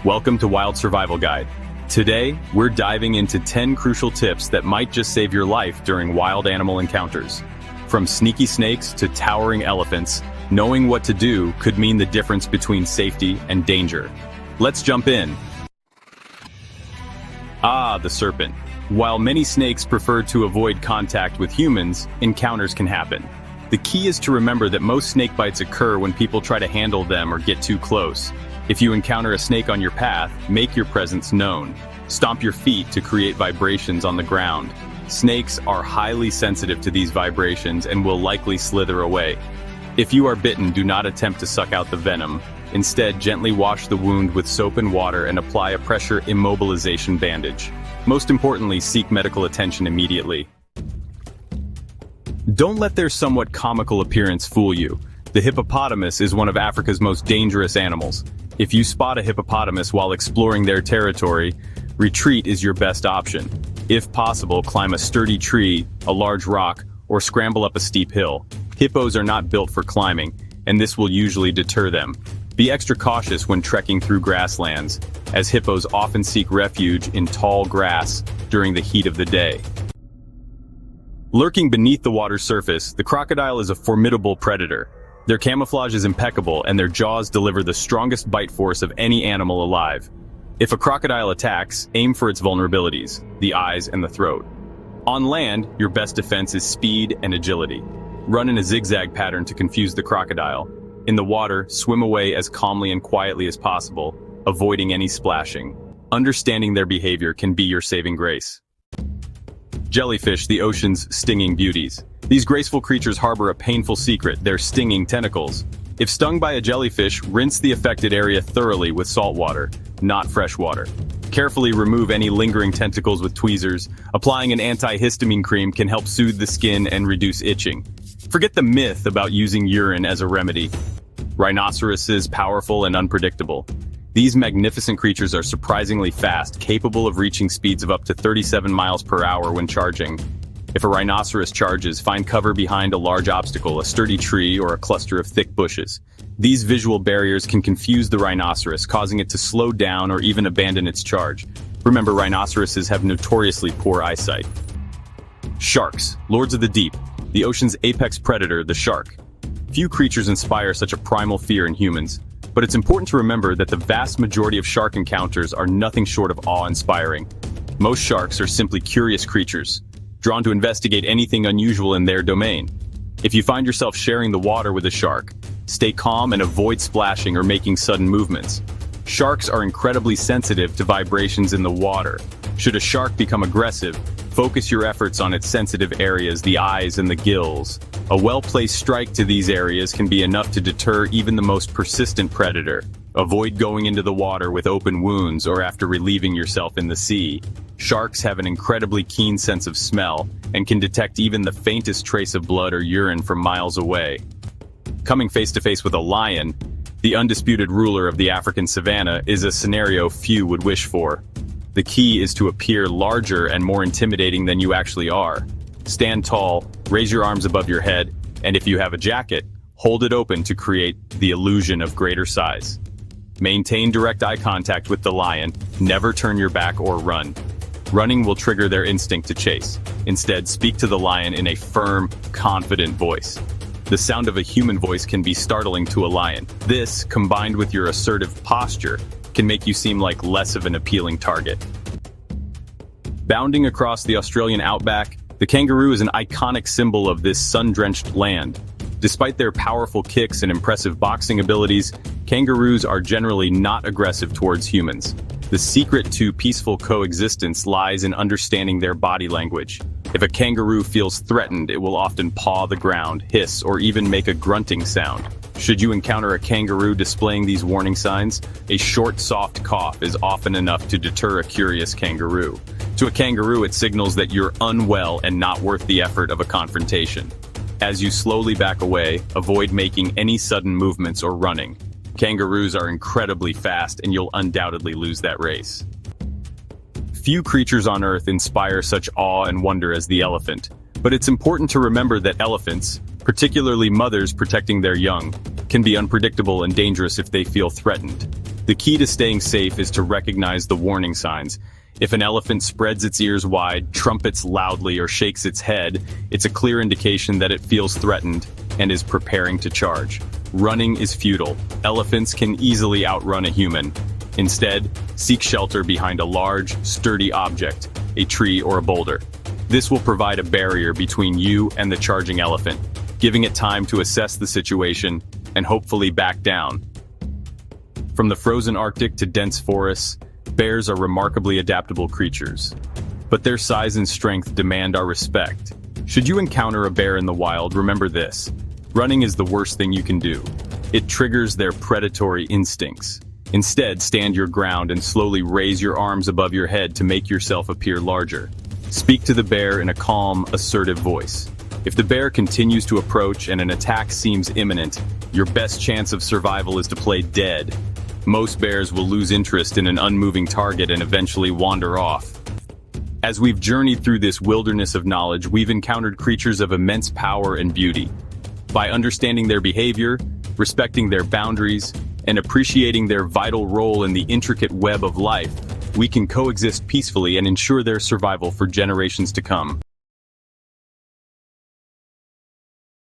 Welcome to Wild Survival Guide. Today, we're diving into 10 crucial tips that might just save your life during wild animal encounters. From sneaky snakes to towering elephants, knowing what to do could mean the difference between safety and danger. Let's jump in. The serpent. While many snakes prefer to avoid contact with humans, encounters can happen. The key is to remember that most snake bites occur when people try to handle them or get too close. If you encounter a snake on your path, make your presence known. Stomp your feet to create vibrations on the ground. Snakes are highly sensitive to these vibrations and will likely slither away. If you are bitten, do not attempt to suck out the venom. Instead, gently wash the wound with soap and water and apply a pressure immobilization bandage. Most importantly, seek medical attention immediately. Don't let their somewhat comical appearance fool you. The hippopotamus is one of Africa's most dangerous animals. If you spot a hippopotamus while exploring their territory, retreat is your best option. If possible, climb a sturdy tree, a large rock, or scramble up a steep hill. Hippos are not built for climbing, and this will usually deter them. Be extra cautious when trekking through grasslands, as hippos often seek refuge in tall grass during the heat of the day. Lurking beneath the water's surface, the crocodile is a formidable predator. Their camouflage is impeccable, and their jaws deliver the strongest bite force of any animal alive. If a crocodile attacks, aim for its vulnerabilities, the eyes and the throat. On land, your best defense is speed and agility. Run in a zigzag pattern to confuse the crocodile. In the water, swim away as calmly and quietly as possible, avoiding any splashing. Understanding their behavior can be your saving grace. Jellyfish, the ocean's stinging beauties. These graceful creatures harbor a painful secret, their stinging tentacles. If stung by a jellyfish, rinse the affected area thoroughly with salt water, not fresh water. Carefully remove any lingering tentacles with tweezers. Applying an antihistamine cream can help soothe the skin and reduce itching. Forget the myth about using urine as a remedy. Rhinoceroses, powerful and unpredictable. These magnificent creatures are surprisingly fast, capable of reaching speeds of up to 37 miles per hour when charging. If a rhinoceros charges, find cover behind a large obstacle, a sturdy tree, or a cluster of thick bushes. These visual barriers can confuse the rhinoceros, causing it to slow down or even abandon its charge. Remember, rhinoceroses have notoriously poor eyesight. Sharks, lords of the deep. The ocean's apex predator, the shark. Few creatures inspire such a primal fear in humans, but it's important to remember that the vast majority of shark encounters are nothing short of awe-inspiring. Most sharks are simply curious creatures, drawn to investigate anything unusual in their domain. If you find yourself sharing the water with a shark, stay calm and avoid splashing or making sudden movements. Sharks are incredibly sensitive to vibrations in the water. Should a shark become aggressive, focus your efforts on its sensitive areas, the eyes and the gills. A well-placed strike to these areas can be enough to deter even the most persistent predator. Avoid going into the water with open wounds or after relieving yourself in the sea. Sharks have an incredibly keen sense of smell and can detect even the faintest trace of blood or urine from miles away. Coming face to face with a lion, the undisputed ruler of the African savanna, is a scenario few would wish for. The key is to appear larger and more intimidating than you actually are. Stand tall, raise your arms above your head, and if you have a jacket, hold it open to create the illusion of greater size. Maintain direct eye contact with the lion, never turn your back or run. Running will trigger their instinct to chase. Instead, speak to the lion in a firm, confident voice. The sound of a human voice can be startling to a lion. This, combined with your assertive posture, can make you seem like less of an appealing target. Bounding across the Australian outback, the kangaroo is an iconic symbol of this sun-drenched land. Despite their powerful kicks and impressive boxing abilities, kangaroos are generally not aggressive towards humans. The secret to peaceful coexistence lies in understanding their body language. If a kangaroo feels threatened, it will often paw the ground, hiss, or even make a grunting sound. Should you encounter a kangaroo displaying these warning signs, a short, soft cough is often enough to deter a curious kangaroo. To a kangaroo, it signals that you're unwell and not worth the effort of a confrontation. As you slowly back away, avoid making any sudden movements or running. Kangaroos are incredibly fast, and you'll undoubtedly lose that race. Few creatures on Earth inspire such awe and wonder as the elephant, but it's important to remember that elephants, particularly mothers protecting their young, can be unpredictable and dangerous if they feel threatened. The key to staying safe is to recognize the warning signs. If an elephant spreads its ears wide, trumpets loudly, or shakes its head, it's a clear indication that it feels threatened and is preparing to charge. Running is futile. Elephants can easily outrun a human. Instead, seek shelter behind a large, sturdy object, a tree or a boulder. This will provide a barrier between you and the charging elephant, giving it time to assess the situation and hopefully back down. From the frozen Arctic to dense forests, bears are remarkably adaptable creatures. But their size and strength demand our respect. Should you encounter a bear in the wild, remember this: running is the worst thing you can do. It triggers their predatory instincts. Instead, stand your ground and slowly raise your arms above your head to make yourself appear larger. Speak to the bear in a calm, assertive voice. If the bear continues to approach and an attack seems imminent, your best chance of survival is to play dead. Most bears will lose interest in an unmoving target and eventually wander off. As we've journeyed through this wilderness of knowledge, we've encountered creatures of immense power and beauty. By understanding their behavior, respecting their boundaries, and appreciating their vital role in the intricate web of life, we can coexist peacefully and ensure their survival for generations to come.